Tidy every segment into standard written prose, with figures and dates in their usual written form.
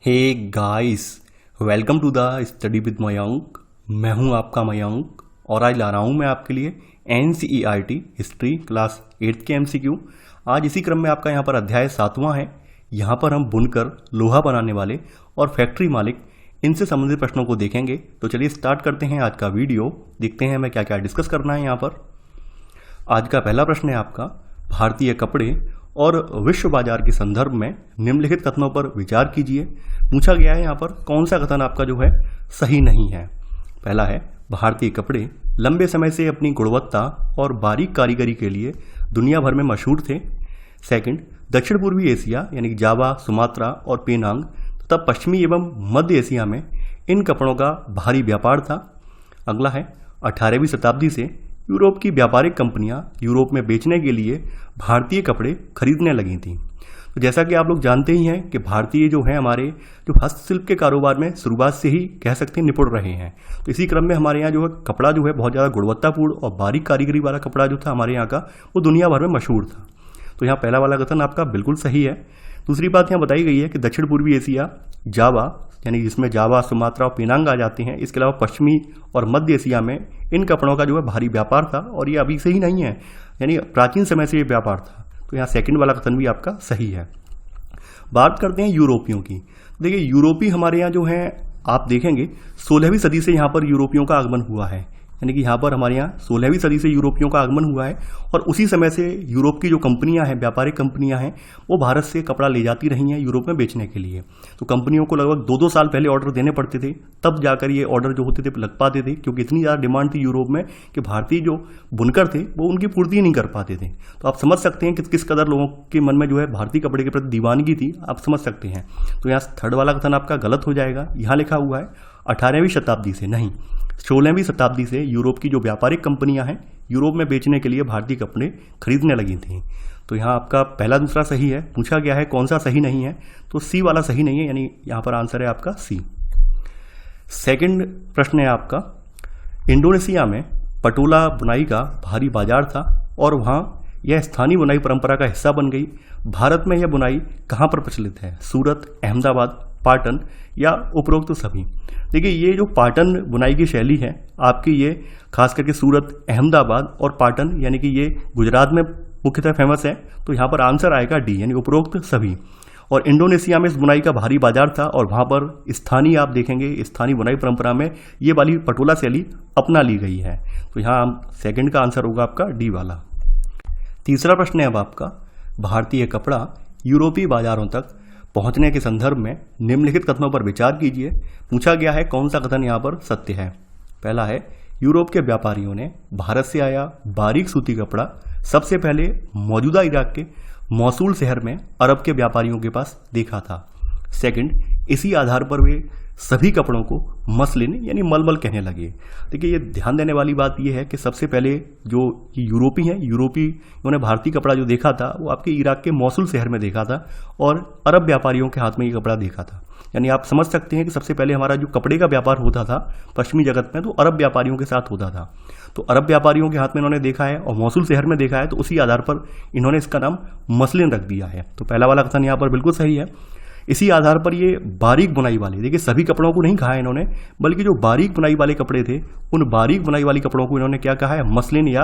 Hey guys, welcome to the study with Mayank. मैं हूं आपका मयंक और आज ला रहा हूं मैं आपके लिए NCERT हिस्ट्री क्लास 8 के MCQ। आज इसी क्रम में आपका यहां पर अध्याय 7वां है। यहां पर हम बुनकर, लोहा बनाने वाले और फैक्ट्री मालिक इनसे संबंधित प्रश्नों को देखेंगे। तो चलिए स्टार्ट करते हैं आज का वीडियो। देखते हैं हमें क्या क्या डिस्कस करना है यहाँ पर। आज का पहला प्रश्न है आपका, भारतीय कपड़े और विश्व बाजार के संदर्भ में निम्नलिखित कथनों पर विचार कीजिए। पूछा गया है यहाँ पर कौन सा कथन आपका जो है सही नहीं है। पहला है, भारतीय कपड़े लंबे समय से अपनी गुणवत्ता और बारीक कारीगरी के लिए दुनिया भर में मशहूर थे। सेकंड, दक्षिण पूर्वी एशिया यानी जावा, सुमात्रा और पेनांग तथा पश्चिमी एवं मध्य एशिया में इन कपड़ों का भारी व्यापार था। अगला है, 18वीं शताब्दी से यूरोप की व्यापारिक कंपनियां यूरोप में बेचने के लिए भारतीय कपड़े खरीदने लगी थीं। तो जैसा कि आप लोग जानते ही हैं कि भारतीय जो है हमारे जो हस्तशिल्प के कारोबार में शुरुआत से ही कह सकते हैं निपुण रहे हैं। तो इसी क्रम में हमारे यहाँ जो है कपड़ा जो है बहुत ज़्यादा गुणवत्तापूर्ण और बारीक कारीगरी वाला कपड़ा जो था हमारे यहाँ का वो दुनिया भर में मशहूर था। तो यहाँ पहला वाला कथन आपका बिल्कुल सही है। दूसरी बात यहाँ बताई गई है कि दक्षिण पूर्वी एशिया, जावा यानी जिसमें जावा, सुमात्रा और पेनांग आ जाते हैं, इसके अलावा पश्चिमी और मध्य एशिया में इन कपड़ों का जो है भारी व्यापार था और ये अभी से ही नहीं है, यानी प्राचीन समय से ये व्यापार था। तो यहाँ सेकंड वाला कथन भी आपका सही है। बात करते हैं यूरोपियों की। देखिए यूरोपी हमारे यहाँ जो है आप देखेंगे 16वीं सदी से यहाँ पर यूरोपियों का आगमन हुआ है, यानी कि यहाँ पर हमारे यहाँ 16वीं सदी से यूरोपियों का आगमन हुआ है और उसी समय से यूरोप की जो कंपनियां हैं, व्यापारिक कंपनियां हैं, वो भारत से कपड़ा ले जाती रही हैं यूरोप में बेचने के लिए। तो कंपनियों को लगभग 2-2 साल पहले ऑर्डर देने पड़ते थे, तब जाकर ये ऑर्डर जो होते थे लग पाते थे, क्योंकि इतनी ज़्यादा डिमांड थी यूरोप में कि भारतीय जो बुनकर थे वो उनकी पूर्ति नहीं कर पाते थे। तो आप समझ सकते हैं कि किस कदर लोगों के मन में जो है भारतीय कपड़े के प्रति दीवानगी थी, आप समझ सकते हैं। तो यहाँ थर्ड वाला कथन आपका गलत हो जाएगा। यहाँ लिखा हुआ है 18वीं शताब्दी से, नहीं 16वीं शताब्दी से यूरोप की जो व्यापारिक कंपनियां हैं यूरोप में बेचने के लिए भारतीय कपड़े खरीदने लगी थी। तो यहाँ आपका पहला दूसरा सही है। पूछा गया है कौन सा सही नहीं है, तो सी वाला सही नहीं है, यानी यहाँ पर आंसर है आपका सी। सेकंड प्रश्न है आपका, इंडोनेशिया में पटोला बुनाई का भारी बाजार था और वहाँ यह स्थानीय बुनाई परंपरा का हिस्सा बन गई। भारत में यह बुनाई कहाँ पर प्रचलित है? सूरत, अहमदाबाद, पाटन या उपरोक्त सभी? देखिए ये जो पाटन बुनाई की शैली है आपकी, ये खास करके सूरत, अहमदाबाद और पाटन यानी कि ये गुजरात में मुख्यतः फेमस है। तो यहाँ पर आंसर आएगा डी, यानी उपरोक्त सभी। और इंडोनेशिया में इस बुनाई का भारी बाजार था और वहाँ पर स्थानीय आप देखेंगे स्थानीय बुनाई परंपरा में ये वाली पटोला शैली अपना ली गई है। तो यहाँ सेकंड का आंसर होगा आपका डी वाला। तीसरा प्रश्न है अब आपका, भारतीय कपड़ा यूरोपीय बाजारों तक पहुंचने के संदर्भ में निम्नलिखित कथनों पर विचार कीजिए। पूछा गया है कौन सा कथन यहाँ पर सत्य है। पहला है, यूरोप के व्यापारियों ने भारत से आया बारीक सूती कपड़ा सबसे पहले मौजूदा इराक के मौसूल शहर में अरब के व्यापारियों के पास देखा था। सेकंड, इसी आधार पर वे सभी कपड़ों को मसलिन यानी मलमल कहने लगे। देखिए ये ध्यान देने वाली बात यह है कि सबसे पहले जो यूरोपी हैं, यूरोपीयों भारतीय कपड़ा जो देखा था वो आपके इराक के मौसूल शहर में देखा था और अरब व्यापारियों के हाथ में ये कपड़ा देखा था। यानी आप समझ सकते हैं कि सबसे पहले हमारा जो कपड़े का व्यापार होता था पश्चिमी जगत में तो अरब व्यापारियों के साथ होता था। तो अरब व्यापारियों के हाथ में इन्होंने देखा है और मौसूल शहर में देखा है, तो उसी आधार पर इन्होंने इसका नाम मसलिन रख दिया है। तो पहला वाला कथन यहाँ पर बिल्कुल सही है। इसी आधार पर ये बारीक बुनाई वाले, देखिए सभी कपड़ों को नहीं कहा है इन्होंने, बल्कि जो बारीक बुनाई वाले कपड़े थे उन बारीक बुनाई वाली कपड़ों को इन्होंने क्या कहा है? मसलिन या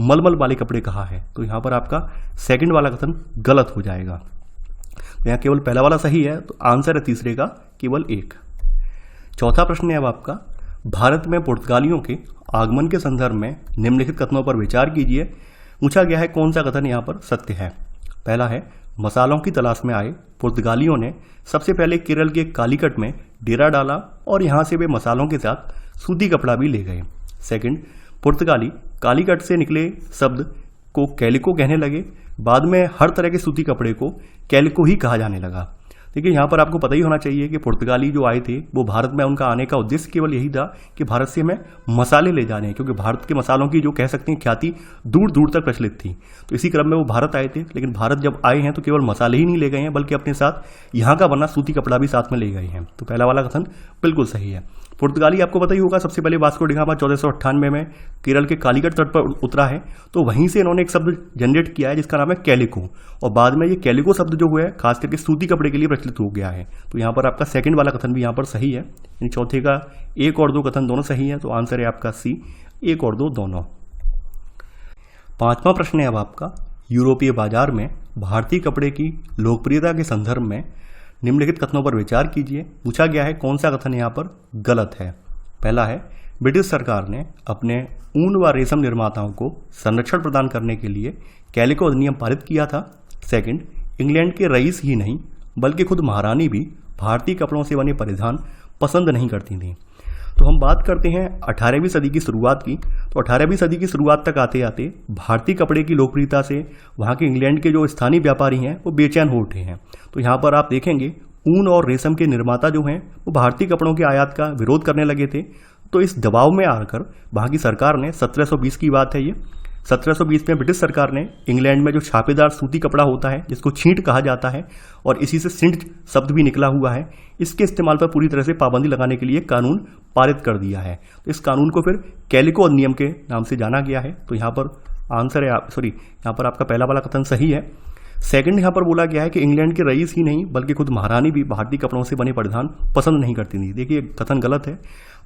मलमल वाले कपड़े कहा है। तो यहाँ पर आपका सेकंड वाला कथन गलत हो जाएगा। तो यहाँ केवल पहला वाला सही है, तो आंसर है तीसरे का केवल एक। चौथा प्रश्न है अब आपका, भारत में पुर्तगालियों के आगमन के संदर्भ में निम्नलिखित कथनों पर विचार कीजिए। पूछा गया है कौन सा कथन यहाँ पर सत्य है। पहला है, मसालों की तलाश में आए पुर्तगालियों ने सबसे पहले केरल के कालीकट में डेरा डाला और यहाँ से वे मसालों के साथ सूती कपड़ा भी ले गए। सेकंड, पुर्तगाली कालीकट से निकले शब्द को कैलिको कहने लगे। बाद में हर तरह के सूती कपड़े को कैलिको ही कहा जाने लगा। देखिए यहाँ पर आपको पता ही होना चाहिए कि पुर्तगाली जो आए थे वो भारत में उनका आने का उद्देश्य केवल यही था कि भारत से हमें मसाले ले जाने हैं, क्योंकि भारत के मसालों की जो कह सकते हैं ख्याति दूर दूर तक प्रचलित थी। तो इसी क्रम में वो भारत आए थे, लेकिन भारत जब आए हैं तो केवल मसाले ही नहीं ले गए हैं बल्कि अपने साथ यहाँ का बना सूती कपड़ा भी साथ में ले गए हैं। तो पहला वाला कथन बिल्कुल सही है। पुर्तगाली आपको पता ही होगा, सबसे पहले वास्को डी गामा 1498 में केरल के कालीकट तट पर उतरा है, तो वहीं से इन्होंने एक शब्द जनरेट किया है जिसका नाम है कैलिको, और बाद में ये कैलिको शब्द जो हुआ है खास करके सूती कपड़े के लिए प्रचलित हो गया है। तो यहाँ पर आपका सेकंड वाला कथन भी यहाँ पर सही है, यानी चौथे का 1 और 2 कथन दोनों सही है, तो आंसर है आपका सी, 1 और 2 दोनों। 5वां प्रश्न है अब आपका, यूरोपीय बाजार में भारतीय कपड़े की लोकप्रियता के संदर्भ में निम्नलिखित कथनों पर विचार कीजिए। पूछा गया है कौन सा कथन यहाँ पर गलत है। पहला है, ब्रिटिश सरकार ने अपने ऊन व रेशम निर्माताओं को संरक्षण प्रदान करने के लिए कैलिको अधिनियम पारित किया था। सेकंड, इंग्लैंड के रईस ही नहीं बल्कि खुद महारानी भी भारतीय कपड़ों से बने परिधान पसंद नहीं करती थी। तो हम बात करते हैं 18वीं सदी की शुरुआत की, तो 18वीं सदी की शुरुआत तक आते आते भारतीय कपड़े की लोकप्रियता से वहाँ के इंग्लैंड के जो स्थानीय व्यापारी हैं वो बेचैन हो उठे हैं। तो यहाँ पर आप देखेंगे ऊन और रेशम के निर्माता जो हैं वो भारतीय कपड़ों के आयात का विरोध करने लगे थे। तो इस दबाव में आकर वहाँ की सरकार ने 1720 की बात है ये, 1720 में ब्रिटिश सरकार ने इंग्लैंड में जो छापेदार सूती कपड़ा होता है जिसको छींट कहा जाता है और इसी से सिंट शब्द भी निकला हुआ है, इसके इस्तेमाल पर पूरी तरह से पाबंदी लगाने के लिए कानून पारित कर दिया है। तो इस कानून को फिर कैलिको अधिनियम के नाम से जाना गया है। तो यहाँ पर आंसर है यहाँ पर आपका पहला वाला कथन सही है। सेकंड, यहाँ पर बोला गया है कि इंग्लैंड के रईस ही नहीं बल्कि खुद महारानी भी भारतीय कपड़ों से बने परिधान पसंद नहीं करती थी। देखिए कथन गलत है।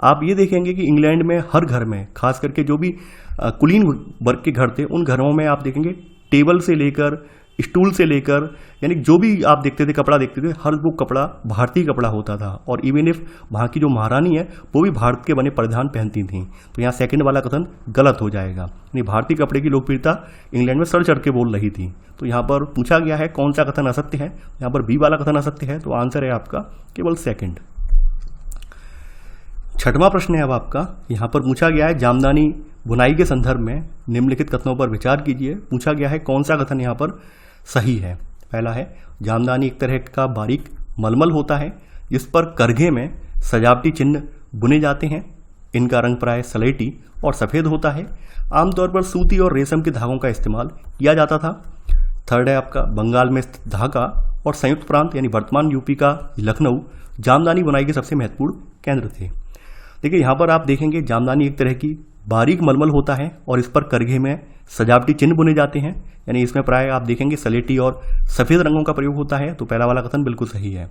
आप ये देखेंगे कि इंग्लैंड में हर घर में, खास करके जो भी कुलीन वर्ग के घर थे उन घरों में आप देखेंगे टेबल से लेकर स्टूल से लेकर, यानी जो भी आप देखते थे कपड़ा देखते थे, हर वो कपड़ा भारतीय कपड़ा होता था। और इवन इफ वहाँ की जो महारानी है वो भी भारत के बने परिधान पहनती थी। तो यहाँ सेकंड वाला कथन गलत हो जाएगा, यानी भारतीय कपड़े की लोकप्रियता इंग्लैंड में सर चढ़ के बोल रही थी। तो यहाँ पर पूछा गया है कौन सा कथन असत्य है, यहाँ पर बी वाला कथन असत्य है, तो आंसर है आपका केवल सेकंड। 6वां प्रश्न है अब आपका, यहाँ पर पूछा गया है जामदानी बुनाई के संदर्भ में निम्नलिखित कथनों पर विचार कीजिए। पूछा गया है कौन सा कथन यहाँ पर सही है। पहला है, जामदानी एक तरह का बारीक मलमल होता है जिस पर करघे में सजावटी चिन्ह बुने जाते हैं। इनका रंग प्राय सलेटी और सफ़ेद होता है। आमतौर पर सूती और रेशम के धागों का इस्तेमाल किया जाता था। थर्ड है आपका, बंगाल में स्थित ढाका और संयुक्त प्रांत यानी वर्तमान यूपी का लखनऊ जामदानी बुनाई के सबसे महत्वपूर्ण केंद्र थे। देखिए यहाँ पर आप देखेंगे जामदानी एक तरह की बारीक मलमल होता है और इस पर करघे में सजावटी चिन्ह बुने जाते हैं, यानी इसमें प्राय आप देखेंगे सलेटी और सफ़ेद रंगों का प्रयोग होता है। तो पहला वाला कथन बिल्कुल सही है।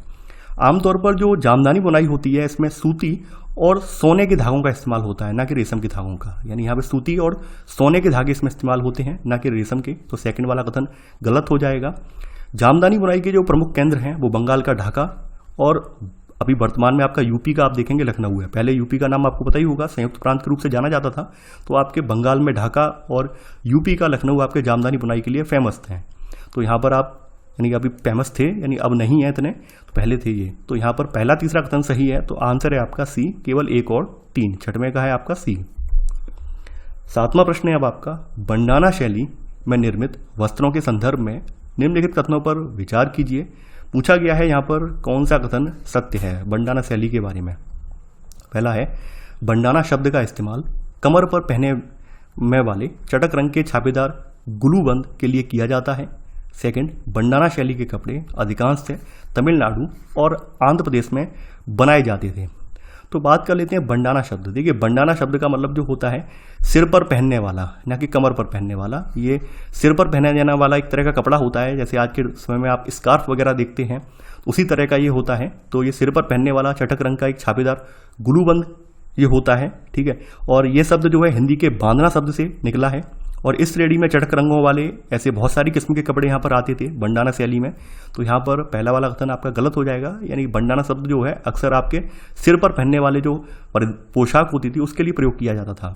आमतौर पर जो जामदानी बुनाई होती है इसमें सूती और सोने के धागों का इस्तेमाल होता है, ना कि रेशम के धागों का, यानी यहाँ पे सूती और सोने के धागे इसमें इस्तेमाल होते हैं, ना कि रेशम के। तो सेकंड वाला कथन गलत हो जाएगा। जामदानी बुनाई के जो प्रमुख केंद्र हैं वो बंगाल का ढाका और अभी वर्तमान में आपका यूपी का आप देखेंगे लखनऊ है। पहले यूपी का नाम आपको पता ही होगा, संयुक्त प्रांत के रूप से जाना जाता था। तो आपके बंगाल में ढाका और यूपी का लखनऊ आपके जामदानी बुनाई के लिए फेमस थे। तो यहाँ पर आप यानी अभी फेमस थे, यानी अब नहीं है इतने, तो पहले थे ये। तो यहाँ पर पहला तीसरा कथन सही है, तो आंसर है आपका सी, केवल 1 और 3। 6वें का है आपका सी। 7वां प्रश्न है अब आपका, बंडाना शैली में निर्मित वस्त्रों के संदर्भ में निम्नलिखित कथनों पर विचार कीजिए। पूछा गया है यहाँ पर कौन सा कथन सत्य है बंडाना शैली के बारे में। पहला है, बंडाना शब्द का इस्तेमाल कमर पर पहने में वाले चटक रंग के छापेदार गुलूबंद के लिए किया जाता है। सेकंड, बंडाना शैली के कपड़े अधिकांश से तमिलनाडु और आंध्र प्रदेश में बनाए जाते थे। तो बात कर लेते हैं बंडाना शब्द। देखिए बंडाना शब्द का मतलब जो होता है सिर पर पहनने वाला, ना कि कमर पर पहनने वाला। ये सिर पर पहना जाने वाला एक तरह का कपड़ा होता है, जैसे आज के समय में आप स्कार्फ वगैरह देखते हैं उसी तरह का ये होता है। तो ये सिर पर पहनने वाला चटक रंग का एक छापेदार गुलूबंद ये होता है, ठीक है। और ये शब्द जो है हिंदी के बांधना शब्द से निकला है। और इस श्रेणी में चटक रंगों वाले ऐसे बहुत सारी किस्म के कपड़े यहाँ पर आते थे बंडाना शैली में। तो यहाँ पर पहला वाला कथन आपका गलत हो जाएगा, यानी बंडाना शब्द जो है अक्सर आपके सिर पर पहनने वाले जो पोशाक होती थी उसके लिए प्रयोग किया जाता था।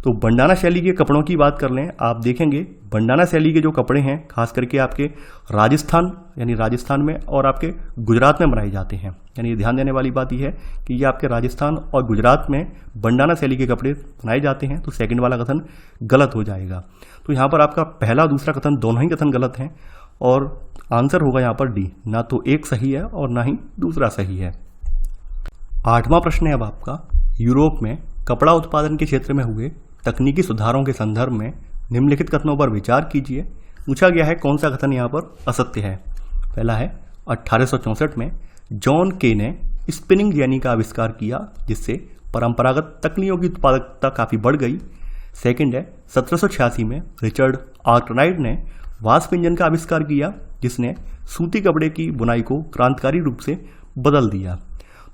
तो बंडाना शैली के कपड़ों की बात कर लें, आप देखेंगे बंडाना शैली के जो कपड़े हैं खास करके आपके राजस्थान में और आपके गुजरात में बनाए जाते हैं। यानी ध्यान देने वाली बात यह है कि ये आपके राजस्थान और गुजरात में बंडाना शैली के कपड़े बनाए जाते हैं। तो सेकंड वाला कथन गलत हो जाएगा। तो यहाँ पर आपका पहला दूसरा कथन दोनों ही कथन गलत हैं और आंसर होगा यहाँ पर डी, ना तो एक सही है और ना ही दूसरा सही है। 8वां प्रश्न है अब आपका, यूरोप में कपड़ा उत्पादन के क्षेत्र में हुए तकनीकी सुधारों के संदर्भ में निम्नलिखित कथनों पर विचार कीजिए। पूछा गया है कौन सा कथन यहाँ पर असत्य है। पहला है, 1864 में जॉन के ने स्पिनिंग जेनी का आविष्कार किया, जिससे परंपरागत तकनीकों की उत्पादकता काफ़ी बढ़ गई। सेकंड है 1786 में रिचर्ड आर्कराइट ने वास्प इंजन का आविष्कार किया, जिसने सूती कपड़े की बुनाई को क्रांतिकारी रूप से बदल दिया।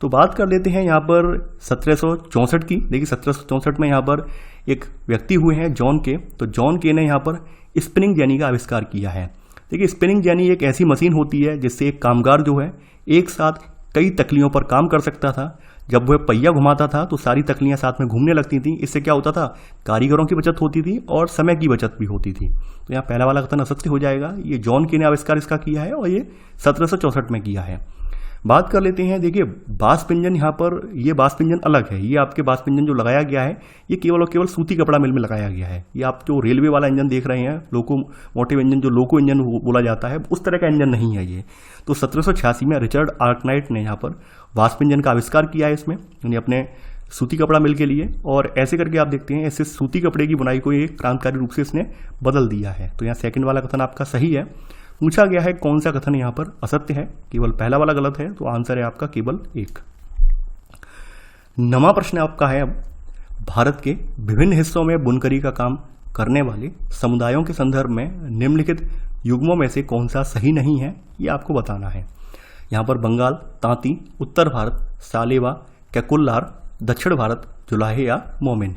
तो बात कर लेते हैं यहाँ पर 1764 की। देखिए 1764 में यहाँ पर एक व्यक्ति हुए हैं जॉन के। तो जॉन के ने यहाँ पर स्पिनिंग जेनी का आविष्कार किया है। देखिए स्पिनिंग जेनी एक ऐसी मशीन होती है जिससे एक कामगार जो है एक साथ कई तकलियों पर काम कर सकता था। जब वह पहिया घुमाता था तो सारी तकलियां साथ में घूमने लगती थी। इससे क्या होता था, कारीगरों की बचत होती थी और समय की बचत भी होती थी। तो यहाँ पहला वाला कथन असत्य हो जाएगा। ये जॉन के ने आविष्कार इसका किया है और ये 1764 में किया है। बात कर लेते हैं, देखिए वास्प इंजन, यहाँ पर ये वास्प इंजन अलग है। ये आपके वास्प इंजन जो लगाया गया है ये केवल और केवल सूती कपड़ा मिल में लगाया गया है। ये आप जो रेलवे वाला इंजन देख रहे हैं, लोकोमोटिव इंजन, जो लोको इंजन बोला जाता है, उस तरह का इंजन नहीं है ये। तो 1786 में रिचर्ड आर्कराइट ने यहाँ पर वास्प इंजन का आविष्कार किया है इसमें, यानी अपने सूती कपड़ा मिल के लिए। और ऐसे करके आप देखते हैं, ऐसे सूती कपड़े की बुनाई को एक क्रांतिकारी रूप से इसने बदल दिया है। तो यहाँ सेकंड वाला कथन आपका सही है। पूछा गया है कौन सा कथन यहाँ पर असत्य है, केवल पहला वाला गलत है। तो आंसर है आपका केवल एक। नवा प्रश्न आपका है अब, भारत के विभिन्न हिस्सों में बुनकरी का काम करने वाले समुदायों के संदर्भ में निम्नलिखित युग्मों में से कौन सा सही नहीं है, ये आपको बताना है। यहाँ पर बंगाल तांती, उत्तर भारत सालेवा कैकुल्लार, दक्षिण भारत जुलाहे या मोमिन।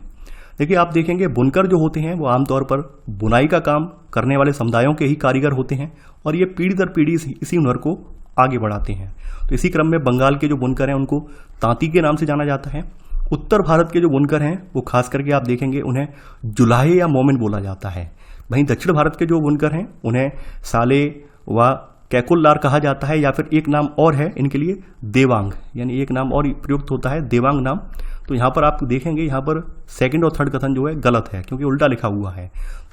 देखिए आप देखेंगे बुनकर जो होते हैं वो आमतौर पर बुनाई का काम करने वाले समुदायों के ही कारीगर होते हैं और ये पीढ़ी दर पीढ़ी इसी हुनर को आगे बढ़ाते हैं। तो इसी क्रम में बंगाल के जो बुनकर हैं उनको तांती के नाम से जाना जाता है। उत्तर भारत के जो बुनकर हैं वो खास करके आप देखेंगे उन्हें जुलाहे या मोमिन बोला जाता है। वहीं दक्षिण भारत के जो बुनकर हैं उन्हें साले व कैकुल्लार कहा जाता है, या फिर एक नाम और है इनके लिए देवांग, यानी एक नाम और प्रयुक्त होता है देवांग नाम। तो यहाँ पर आप देखेंगे यहाँ पर सेकंड और थर्ड कथन जो है गलत है, क्योंकि उल्टा लिखा हुआ है।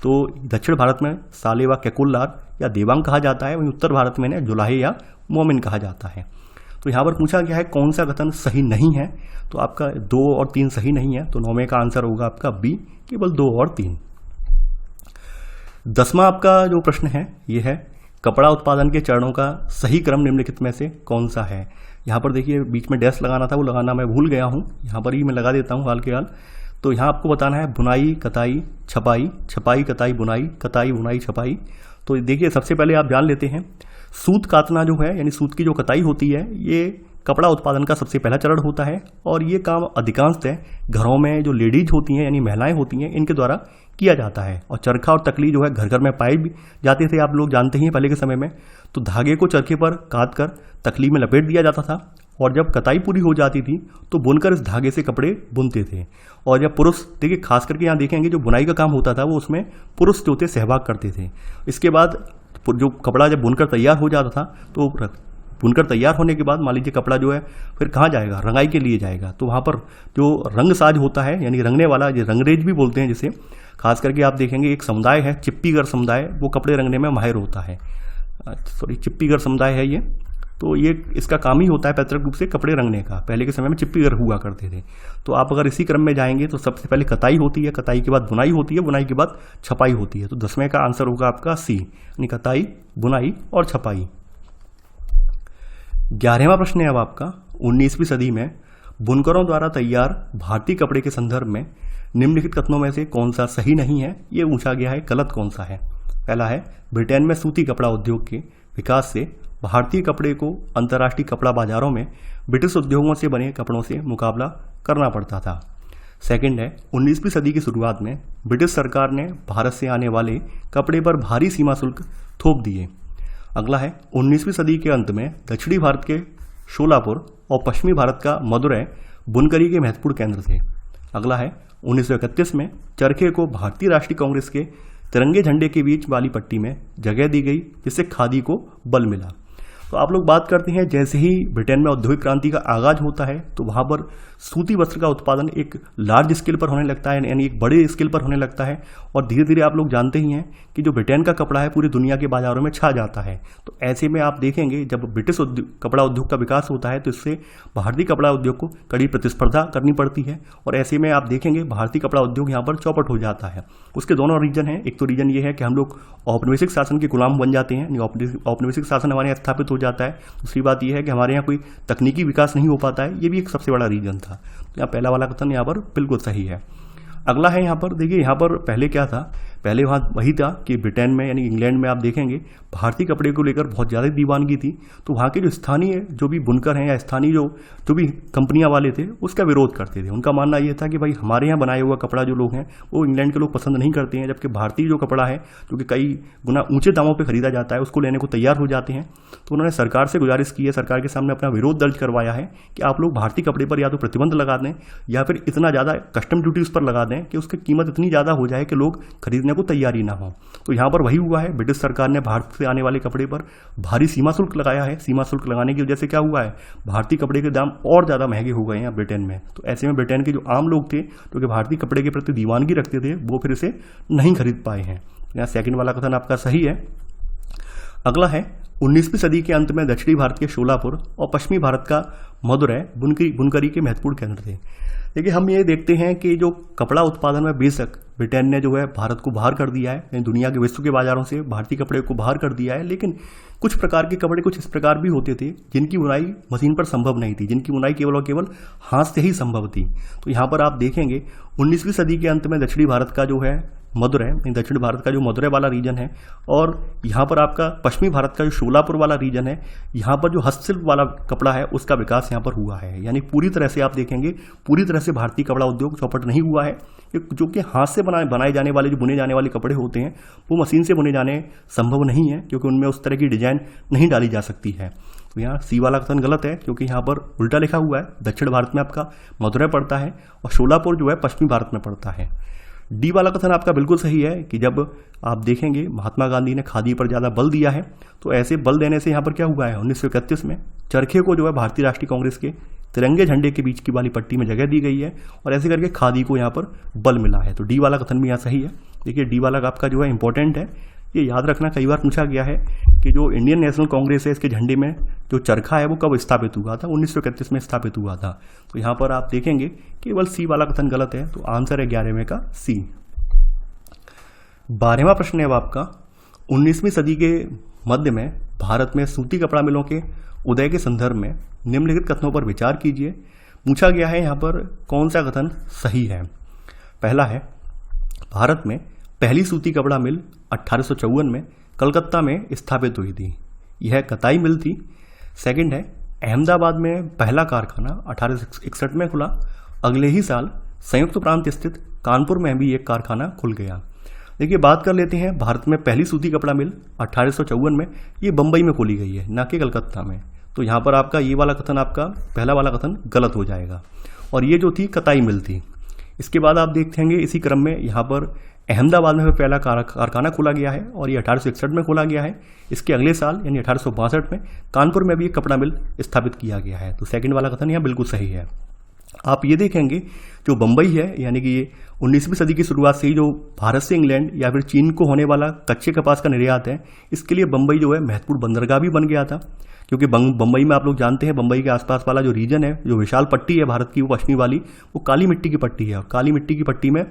तो दक्षिण भारत में साले व कैकुल्लार या देवांग कहा जाता है, वहीं उत्तर भारत में इन्हें जुलाहे या मोमिन कहा जाता है। तो यहाँ पर पूछा गया है कौन सा कथन सही नहीं है, तो आपका 2 और 3 सही नहीं है। तो 9वें का आंसर होगा आपका बी, केवल 2 और 3। 10वां आपका जो प्रश्न है ये है, कपड़ा उत्पादन के चरणों का सही क्रम निम्नलिखित में से कौन सा है। यहाँ पर देखिए बीच में डैश लगाना था, वो लगाना मैं भूल गया हूँ, यहाँ पर ही मैं लगा देता हूँ हाल के हाल। तो यहाँ आपको बताना है बुनाई कताई छपाई, छपाई कताई बुनाई, कताई बुनाई छपाई। तो देखिए सबसे पहले आप जान लेते हैं सूत कातना जो है, यानी सूत की जो कताई होती है, ये कपड़ा उत्पादन का सबसे पहला चरण होता है। और ये काम अधिकांशतः घरों में जो लेडीज होती हैं यानी महिलाएं होती हैं इनके द्वारा किया जाता है। और चरखा और तकली जो है घर घर में पाए भी जाते थे, आप लोग जानते ही हैं पहले के समय में। तो धागे को चरखे पर काट कर तकली में लपेट दिया जाता था, और जब कताई पूरी हो जाती थी तो बुनकर इस धागे से कपड़े बुनते थे। और जब पुरुष, देखिए खास करके यहाँ देखेंगे जो बुनाई का काम होता था वो उसमें पुरुष जो थे सहभाग करते थे। इसके बाद जो कपड़ा जब बुनकर तैयार हो जाता था तो बुनकर तैयार होने के बाद मान लीजिए कपड़ा जो है फिर कहाँ जाएगा, रंगाई के लिए जाएगा। तो वहाँ पर जो रंग साज होता है यानी रंगने वाला, जो रंगरेज भी बोलते हैं जिसे, खास करके आप देखेंगे एक समुदाय है चिप्पीगर समुदाय, वो कपड़े रंगने में माहिर होता है। चिप्पीगर समुदाय है ये। तो ये इसका काम ही होता है पैतृक रूप से कपड़े रंगने का। पहले के समय में चिप्पीगर हुआ करते थे। तो आप अगर इसी क्रम में जाएंगे तो सबसे पहले कताई होती है, कताई के बाद बुनाई होती है, बुनाई के बाद छपाई होती है। तो 10वें का आंसर होगा आपका सी, यानी कताई बुनाई और छपाई। 11वां प्रश्न है अब आपका, 19वीं सदी में बुनकरों द्वारा तैयार भारतीय कपड़े के संदर्भ में निम्नलिखित कथनों में से कौन सा सही नहीं है, ये पूछा गया है गलत कौन सा है। पहला है ब्रिटेन में सूती कपड़ा उद्योग के विकास से भारतीय कपड़े को अंतर्राष्ट्रीय कपड़ा बाजारों में ब्रिटिश उद्योगों से बने कपड़ों से मुकाबला करना पड़ता था। सेकंड है 19वीं सदी की शुरुआत में ब्रिटिश सरकार ने भारत से आने वाले कपड़े पर भारी सीमा शुल्क थोप दिए। अगला है 19वीं सदी के अंत में दक्षिणी भारत के शोलापुर और पश्चिमी भारत का मदुरै बुनकरी के महत्वपूर्ण केंद्र थे। अगला है 1931 में चरखे को भारतीय राष्ट्रीय कांग्रेस के तिरंगे झंडे के बीच वाली पट्टी में जगह दी गई, जिससे खादी को बल मिला। तो आप लोग बात करते हैं जैसे ही ब्रिटेन में औद्योगिक क्रांति का आगाज होता है तो वहाँ पर सूती वस्त्र का उत्पादन एक लार्ज स्केल पर होने लगता है, यानी एक बड़े स्केल पर होने लगता है। और धीरे धीरे आप लोग जानते ही हैं कि जो ब्रिटेन का कपड़ा है पूरी दुनिया के बाजारों में छा जाता है। तो ऐसे में आप देखेंगे जब ब्रिटिश कपड़ा उद्योग का विकास होता है तो इससे भारतीय कपड़ा उद्योग को कड़ी प्रतिस्पर्धा करनी पड़ती है। और ऐसे में आप देखेंगे भारतीय कपड़ा उद्योग यहाँ पर चौपट हो जाता है। उसके दोनों रीजन हैं। एक तो रीजन ये है कि हम लोग औपनिवेशिक शासन के गुलाम बन जाते हैं, औपनिवेशिक शासन हमारे यहाँ स्थापित हो हो जाता है। दूसरी बात यह है कि हमारे यहाँ कोई तकनीकी विकास नहीं हो पाता है, ये भी एक सबसे बड़ा रीजन था। तो यहाँ पहला वाला कथन यहाँ पर बिल्कुल सही है। अगला है यहाँ पर देखिए, यहाँ पर पहले क्या था, पहले वहाँ वही था कि ब्रिटेन में यानी इंग्लैंड में आप देखेंगे भारतीय कपड़े को लेकर बहुत ज़्यादा दीवानगी थी। तो वहाँ के जो स्थानीय जो भी बुनकर हैं या स्थानीय जो भी कंपनियां वाले थे उसका विरोध करते थे। उनका मानना ये था कि भाई हमारे यहाँ बनाया हुआ कपड़ा जो लोग हैं वो इंग्लैंड के लोग पसंद नहीं करते हैं, जबकि भारतीय जो कपड़ा है जो कि कई गुना ऊंचे दामों पर खरीदा जाता है उसको लेने को तैयार हो जाते हैं। तो उन्होंने सरकार से गुजारिश की है, सरकार के सामने अपना विरोध दर्ज करवाया है कि आप लोग भारतीय कपड़े पर या तो प्रतिबंध लगा दें या फिर इतना ज़्यादा कस्टम ड्यूटी उस पर लगा दें कि उसकी कीमत इतनी ज़्यादा हो जाए कि लोग खरीदने को तैयार ही ना हो। तो यहाँ पर वही हुआ है, ब्रिटिश सरकार ने भारत से आने वाले कपड़े पर भारी सीमा शुल्क लगाया है। सीमा शुल्क लगाने की वजह से क्या हुआ है, भारतीय कपड़े के दाम और ज़्यादा महंगे हो गए हैं ब्रिटेन में। तो ऐसे में ब्रिटेन के जो आम लोग थे जो कि भारतीय कपड़े के प्रति दीवानगी रखते थे वो फिर इसे नहीं खरीद पाए हैं। यहाँ सेकंड वाला कथन आपका सही है। अगला है 19वीं सदी के अंत में दक्षिणी भारत के शोलापुर और पश्चिमी भारत का मदुरै बुनकरी के महत्वपूर्ण केंद्र थे। देखिए हम ये देखते हैं कि जो कपड़ा उत्पादन में बेशक ब्रिटेन ने जो है भारत को बाहर कर दिया है, दुनिया के विश्व के बाजारों से भारतीय कपड़े को बाहर कर दिया है, लेकिन कुछ प्रकार के कपड़े कुछ इस प्रकार भी होते थे जिनकी बुनाई मशीन पर संभव नहीं थी, जिनकी बुनाई केवल और केवल हाथ से ही संभव थी। तो यहाँ पर आप देखेंगे 19वीं सदी के अंत में दक्षिणी भारत का जो है मदुरै, दक्षिण भारत का जो मदुरै वाला रीजन है और यहाँ पर आपका पश्चिमी भारत का जो शोलापुर वाला रीजन है, यहाँ पर जो हस्तशिल्प वाला कपड़ा है उसका विकास यहाँ पर हुआ है। यानी पूरी तरह से आप देखेंगे पूरी तरह से भारतीय कपड़ा उद्योग चौपट नहीं हुआ है। जो कि हाथ से बनाए जाने वाले जो बुने जाने वाले कपड़े होते हैं वो मशीन से बुने जाने संभव नहीं है, क्योंकि उनमें उस तरह की डिजाइन नहीं डाली जा सकती है। तो यहाँ सी वाला कथन गलत है, क्योंकि यहाँ पर उल्टा लिखा हुआ है। दक्षिण भारत में आपका मदुरै पड़ता है और शोलापुर जो है पश्चिमी भारत में पड़ता है। डी वाला कथन आपका बिल्कुल सही है कि जब आप देखेंगे महात्मा गांधी ने खादी पर ज़्यादा बल दिया है, तो ऐसे बल देने से यहाँ पर क्या हुआ है 1931 में चरखे को जो है भारतीय राष्ट्रीय कांग्रेस के तिरंगे झंडे के बीच की वाली पट्टी में जगह दी गई है और ऐसे करके खादी को यहाँ पर बल मिला है। तो डी वाला कथन भी यहाँ सही है। देखिए डी वाला आपका जो है इंपॉर्टेंट है, ये याद रखना, कई बार पूछा गया है कि जो इंडियन नेशनल कांग्रेस है इसके झंडे में जो चरखा है वो कब स्थापित हुआ था, 1931 में स्थापित हुआ था। तो यहाँ पर आप देखेंगे केवल सी वाला कथन गलत है, तो आंसर है 11वें का सी। 12वां प्रश्न है अब आपका, 19वीं सदी के मध्य में भारत में सूती कपड़ा मिलों के उदय के संदर्भ में निम्नलिखित कथनों पर विचार कीजिए। पूछा गया है यहाँ पर कौन सा कथन सही है। पहला है भारत में पहली सूती कपड़ा मिल 1854 में कलकत्ता में स्थापित हुई थी, यह कताई मिल थी। सेकंड है अहमदाबाद में पहला कारखाना 1861 में खुला, अगले ही साल संयुक्त प्रांत स्थित कानपुर में भी एक कारखाना खुल गया। देखिए बात कर लेते हैं भारत में पहली सूती कपड़ा मिल 1854 में, ये बम्बई में खोली गई है, ना कि कलकत्ता में। तो यहाँ पर आपका ये वाला कथन, आपका पहला वाला कथन गलत हो जाएगा। और ये जो थी कताई मिल थी। इसके बाद आप देखेंगे इसी क्रम में यहाँ पर अहमदाबाद में पहला कारखाना खोला गया है और ये 1861 में खोला गया है। इसके अगले साल यानी 1862 में कानपुर में भी एक कपड़ा मिल स्थापित किया गया है। तो सेकंड वाला कथन यहाँ बिल्कुल सही है। आप ये देखेंगे जो बम्बई है, यानी कि ये 19वीं सदी की शुरुआत से ही जो भारत से इंग्लैंड या फिर चीन को होने वाला कच्चे कपास का निर्यात है, इसके लिए बम्बई जो है महत्वपूर्ण बंदरगाह भी बन गया था। क्योंकि बम्बई में आप लोग जानते हैं बम्बई के आसपास वाला जो रीजन है, जो विशाल पट्टी है भारत की, वो पश्चिमी वाली, वो काली मिट्टी की पट्टी है और काली मिट्टी की पट्टी में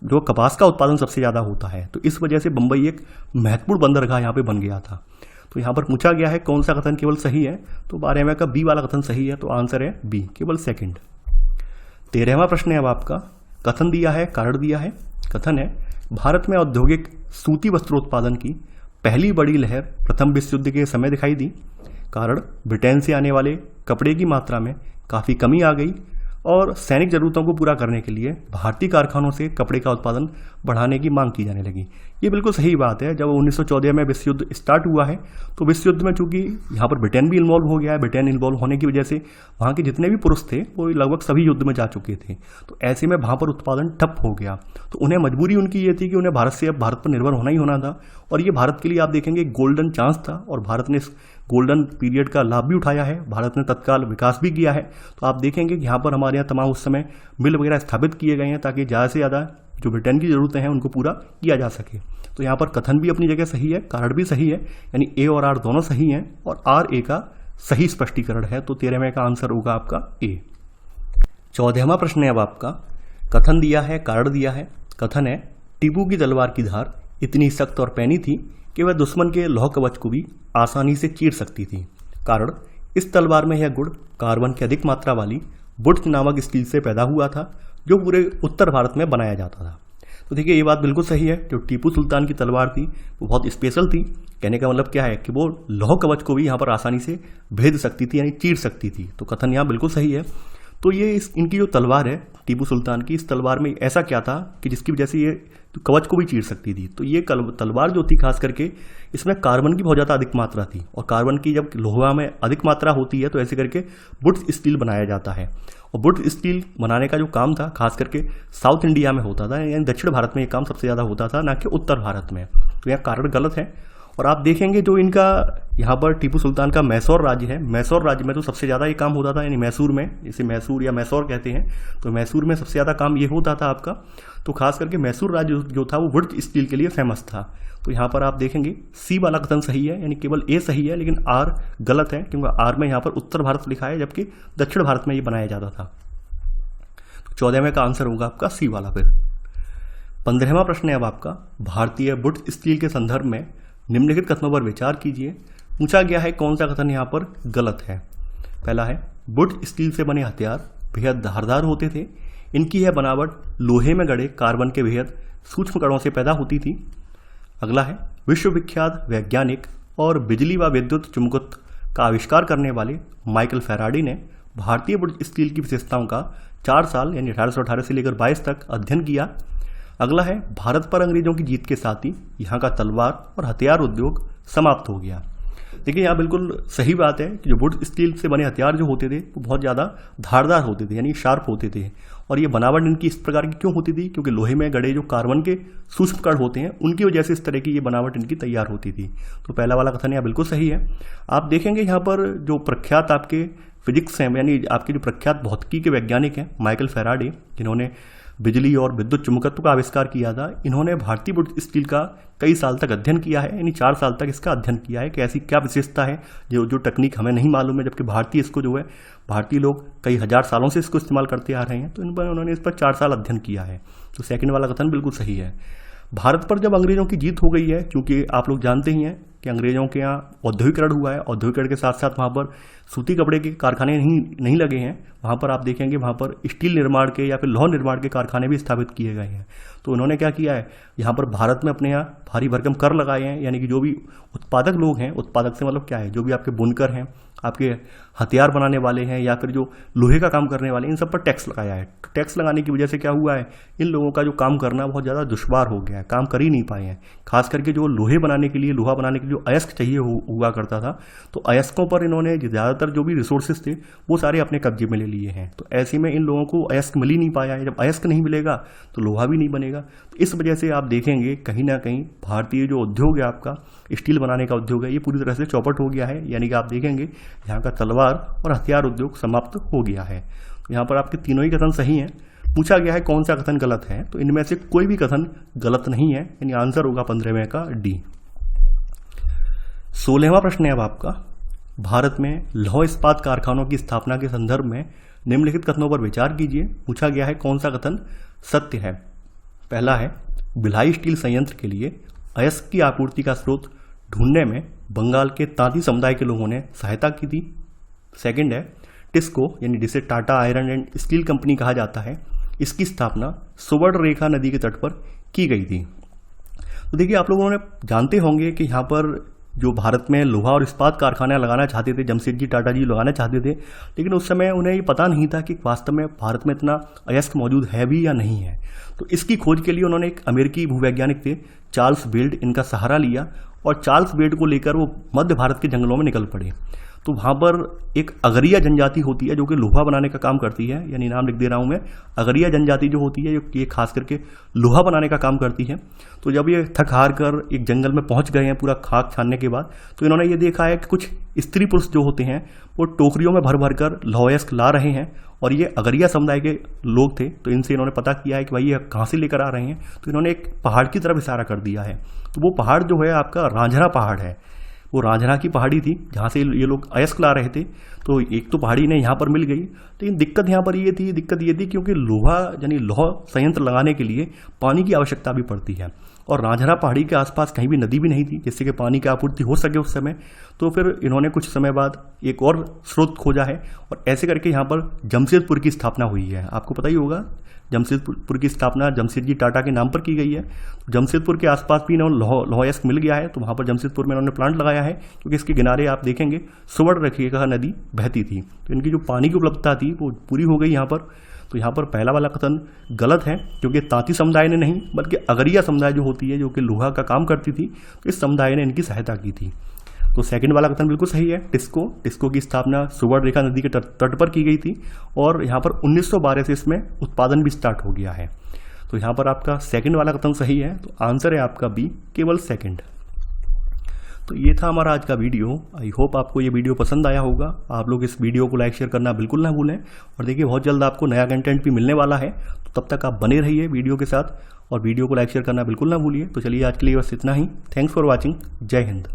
जो कपास का उत्पादन सबसे ज़्यादा होता है। तो इस वजह से बम्बई एक महत्वपूर्ण बंदरगाह यहाँ पे बन गया था। तो यहाँ पर पूछा गया है कौन सा कथन केवल सही है, तो 12वें का बी वाला कथन सही है, तो आंसर है बी, केवल सेकंड। 13वां प्रश्न है अब आपका, कथन दिया है, कारण दिया है। कथन है भारत में औद्योगिक सूती वस्त्रोत्पादन की पहली बड़ी लहर प्रथम विश्व युद्ध के समय दिखाई दी। कारण ब्रिटेन से आने वाले कपड़े की मात्रा में काफ़ी कमी आ गई और सैनिक जरूरतों को पूरा करने के लिए भारतीय कारखानों से कपड़े का उत्पादन बढ़ाने की मांग की जाने लगी। ये बिल्कुल सही बात है। जब 1914 में विश्व युद्ध स्टार्ट हुआ है तो विश्व युद्ध में चूंकि यहाँ पर ब्रिटेन भी इन्वॉल्व हो गया है, ब्रिटेन इन्वॉल्व होने की वजह से वहाँ के जितने भी पुरुष थे वो लगभग सभी युद्ध में जा चुके थे। तो ऐसे में वहाँ पर उत्पादन ठप हो गया। तो उन्हें मजबूरी उनकी ये थी कि उन्हें भारत से अब भारत पर निर्भर होना ही होना था और ये भारत के लिए आप देखेंगे गोल्डन चांस था और भारत ने गोल्डन पीरियड का लाभ भी उठाया है। भारत ने तत्काल विकास भी किया है। तो आप देखेंगे कि यहाँ पर हमारे यहाँ तमाम उस समय मिल वगैरह स्थापित किए गए हैं ताकि ज़्यादा से ज़्यादा जो ब्रिटेन की ज़रूरतें हैं उनको पूरा किया जा सके। तो यहाँ पर कथन भी अपनी जगह सही है, कारण भी सही है, यानी ए और आर दोनों सही हैं और आर ए का सही स्पष्टीकरण है। तो 13वें का आंसर होगा आपका ए। 14वां प्रश्न है अब आपका, कथन दिया है, कारण दिया है। कथन है टीपू की तलवार की धार इतनी सख्त और पैनी थी कि वह दुश्मन के लौह कवच को भी आसानी से चीर सकती थी। कारण इस तलवार में यह गुण कार्बन की अधिक मात्रा वाली बुट्स नामक स्टील से पैदा हुआ था, जो पूरे उत्तर भारत में बनाया जाता था। तो देखिए, ये बात बिल्कुल सही है। जो टीपू सुल्तान की तलवार थी वो बहुत स्पेशल थी। कहने का मतलब क्या है कि वो लौह कवच को भी यहाँ पर आसानी से भेद सकती थी, यानी चीर सकती थी। तो कथन यहाँ बिल्कुल सही है। तो ये इनकी जो तलवार है टीपू सुल्तान की, इस तलवार में ऐसा क्या था कि जिसकी वजह से ये कवच को भी चीर सकती थी। तो ये तलवार जो थी खास करके इसमें कार्बन की बहुत ज़्यादा अधिक मात्रा थी, और कार्बन की जब लोहा में अधिक मात्रा होती है तो ऐसे करके बुट्स स्टील बनाया जाता है। और बुट्स स्टील बनाने का जो काम था खास करके साउथ इंडिया में होता था, यानी दक्षिण भारत में ये काम सबसे ज़्यादा होता था, ना कि उत्तर भारत में। तो यह कारण गलत है। और आप देखेंगे जो इनका यहाँ पर टीपू सुल्तान का मैसूर राज्य है, मैसूर राज्य में तो सबसे ज़्यादा ये काम होता था, यानी मैसूर में, इसे मैसूर या मैसूर कहते हैं। तो मैसूर में सबसे ज़्यादा काम ये होता था आपका। तो खास करके मैसूर राज्य जो था वो वुड स्टील के लिए फेमस था। तो यहाँ पर आप देखेंगे सी वाला कथन सही है, यानी केवल ए सही है, लेकिन आर गलत है, क्योंकि आर में यहाँ पर उत्तर भारत लिखा है, जबकि दक्षिण भारत में ये बनाया जाता था। तो 14वें का आंसर होगा आपका सी वाला। फिर 15वां प्रश्न है अब आपका, भारतीय वुड स्टील के संदर्भ में निम्नलिखित कथनों पर विचार कीजिए। पूछा गया है कौन सा कथन यहाँ पर गलत है। पहला है, वुड स्टील से बने हथियार बेहद धारदार होते थे। इनकी यह बनावट लोहे में गड़े कार्बन के बेहद सूक्ष्म कणों से पैदा होती थी। अगला है, विश्वविख्यात वैज्ञानिक और बिजली व विद्युत चुंबकत्व का आविष्कार करने वाले माइकल फैराडे ने भारतीय वुड स्टील की विशेषताओं का 4 साल यानी 1818 से लेकर 22 तक अध्ययन किया। अगला है, भारत पर अंग्रेजों की जीत के साथ ही यहाँ का तलवार और हथियार उद्योग समाप्त हो गया। देखिए, यहाँ बिल्कुल सही बात है कि जो वुड स्टील से बने हथियार जो होते थे वो बहुत ज़्यादा धारदार होते थे, यानी शार्प होते थे। और ये बनावट इनकी इस प्रकार की क्यों होती थी? क्योंकि लोहे में गड़े जो कार्बन के सूक्ष्म कण होते हैं उनकी वजह से इस तरह की ये बनावट इनकी तैयार होती थी। तो पहला वाला कथन यहाँ बिल्कुल सही है। आप देखेंगे यहाँ पर जो प्रख्यात आपके फिजिक्स हैं, यानी आपके जो प्रख्यात भौतिकी के वैज्ञानिक हैं माइकल फैराडे, जिन्होंने बिजली और विद्युत चुंबकत्व का आविष्कार किया था, इन्होंने भारतीय वुड स्टील का कई साल तक अध्ययन किया है, यानी 4 साल तक इसका अध्ययन किया है कि ऐसी क्या विशेषता है जो तकनीक हमें नहीं मालूम है, जबकि भारतीय इसको जो है भारतीय लोग कई हजार सालों से इसको इस्तेमाल करते आ रहे हैं। तो इन पर उन्होंने इस पर 4 साल अध्ययन किया है। तो सेकंड वाला कथन बिल्कुल सही है। भारत पर जब अंग्रेजों की जीत हो गई है, क्योंकि आप लोग जानते ही हैं कि अंग्रेजों के यहाँ औद्योगिकरण हुआ है, औद्योगिकरण के साथ साथ वहाँ पर सूती कपड़े के कारखाने नहीं लगे हैं, वहाँ पर आप देखेंगे वहाँ पर स्टील निर्माण के या फिर लौह निर्माण के कारखाने भी स्थापित किए गए हैं। तो उन्होंने क्या किया है, यहाँ पर भारत में अपने यहाँ भारी भरकम कर लगाए हैं, यानी कि जो भी उत्पादक लोग हैं, उत्पादक से मतलब क्या है, जो भी आपके बुनकर हैं, आपके हथियार बनाने वाले हैं या फिर जो लोहे का काम करने वाले हैं, इन सब पर टैक्स लगाया है। तो टैक्स लगाने की वजह से क्या हुआ है, इन लोगों का जो काम करना बहुत ज़्यादा दुश्वार हो गया है, काम कर ही नहीं पाए हैं। खास करके जो लोहे बनाने के लिए, लोहा बनाने के लिए जो अयस्क चाहिए हुआ करता था, तो अयस्कों पर इन्होंने ज़्यादातर जो भी रिसोर्सेज थे वो सारे अपने कब्जे में ले लिए हैं। तो ऐसे में इन लोगों को अयस्क मिल ही नहीं पाया है। जब अयस्क नहीं मिलेगा तो लोहा भी नहीं बनेगा। तो इस वजह से आप देखेंगे कहीं ना कहीं भारतीय जो उद्योग है, आपका स्टील बनाने का उद्योग है, ये पूरी तरह से चौपट हो गया है। यानी कि आप देखेंगे यहाँ का तलवार और हथियार उद्योग समाप्त हो गया है। तो यहाँ पर आपके तीनों ही कथन सही हैं। पूछा गया है कौन सा कथन गलत है, तो इनमें से कोई भी कथन गलत नहीं है, यानी आंसर होगा 15वें का डी। 16वां प्रश्न है अब आपका, भारत में लौह इस्पात कारखानों की स्थापना के संदर्भ में निम्नलिखित कथनों पर विचार कीजिए। पूछा गया है कौन सा कथन सत्य है। पहला है, भिलाई स्टील संयंत्र के लिए अयस्क की आपूर्ति का स्रोत ढूंढने में बंगाल के तांती समुदाय के लोगों ने सहायता की थी। सेकंड है, टिस्को यानी जिसे Tata iron and steel company कहा जाता है, इसकी स्थापना सुवर्ण रेखा नदी के तट पर की गई थी। तो देखिए, आप लोगों ने जानते होंगे कि यहाँ पर जो भारत में लोहा और इस्पात कारखाना लगाना चाहते थे, जमशेदजी टाटा जी लगाना चाहते थे, लेकिन उस समय उन्हें ये पता नहीं था कि वास्तव में भारत में इतना अयस्क मौजूद है भी या नहीं है। तो इसकी खोज के लिए उन्होंने एक अमेरिकी भूवैज्ञानिक थे चार्ल्स बेल्ड, इनका सहारा लिया और चार्ल्स बेल्ड को लेकर वो मध्य भारत के जंगलों में निकल पड़े। तो वहाँ पर एक अगरिया जनजाति होती है जो कि लोहा बनाने का काम करती है, यानी नाम लिख दे रहा हूँ मैं, अगरिया जनजाति जो होती है ये खास करके लोहा बनाने का काम करती है। तो जब ये थक हार कर एक जंगल में पहुँच गए हैं पूरा खाक छानने के बाद, तो इन्होंने ये देखा है कि कुछ स्त्री पुरुष जो होते हैं वो टोकरियों में भर भर कर लौहयस्क ला रहे हैं, और ये अगरिया समुदाय के लोग थे। तो इनसे इन्होंने पता किया है कि भाई ये कहाँ से लेकर आ रहे हैं, तो इन्होंने एक पहाड़ की तरफ इशारा कर दिया है। तो वो पहाड़ जो है आपका रांझना पहाड़ है, वो रांझना की पहाड़ी थी जहाँ से ये लोग अयस्क ला रहे थे। तो एक तो पहाड़ी ने यहाँ पर मिल गई, लेकिन दिक्कत यहाँ पर दिक्कत ये थी क्योंकि लोहा यानी लौह संयंत्र लगाने के लिए पानी की आवश्यकता भी पड़ती है, और राजहरा पहाड़ी के आसपास कहीं भी नदी भी नहीं थी जिससे कि पानी की आपूर्ति हो सके उस समय। तो फिर इन्होंने कुछ समय बाद एक और स्रोत खोजा है और ऐसे करके यहाँ पर जमशेदपुर की स्थापना हुई है। आपको पता ही होगा जमशेदपुर की स्थापना जमशेदजी टाटा के नाम पर की गई है। जमशेदपुर के आसपास भी इन्होंने लौह मिल गया है, तो वहाँ पर जमशेदपुर में इन्होंने प्लांट लगाया है, क्योंकि इसके किनारे आप देखेंगे सुवर्णरेखा नदी बहती थी। तो इनकी जो पानी की उपलब्धता थी वो पूरी हो गई यहाँ पर। तो यहाँ पर पहला वाला कथन गलत है, क्योंकि तांती समुदाय ने नहीं बल्कि अगरिया समुदाय जो होती है, जो कि लोहा का काम करती थी, तो इस समुदाय ने इनकी सहायता की थी। तो सेकंड वाला कथन बिल्कुल सही है। टिस्को की स्थापना सुवर्णरेखा नदी के तट पर की गई थी और यहाँ पर 1912 से इसमें उत्पादन भी स्टार्ट हो गया है। तो यहाँ पर आपका सेकंड वाला कथन सही है। तो आंसर है आपका बी, केवल सेकंड। तो ये था हमारा आज का वीडियो। आई होप आपको ये वीडियो पसंद आया होगा। आप लोग इस वीडियो को लाइक शेयर करना बिल्कुल ना भूलें। और देखिए बहुत जल्द आपको नया कंटेंट भी मिलने वाला है, तो तब तक आप बने रहिए वीडियो के साथ और वीडियो को लाइक शेयर करना बिल्कुल ना भूलिए। तो चलिए आज के लिए बस इतना ही। Thanks for watching. जय हिंद।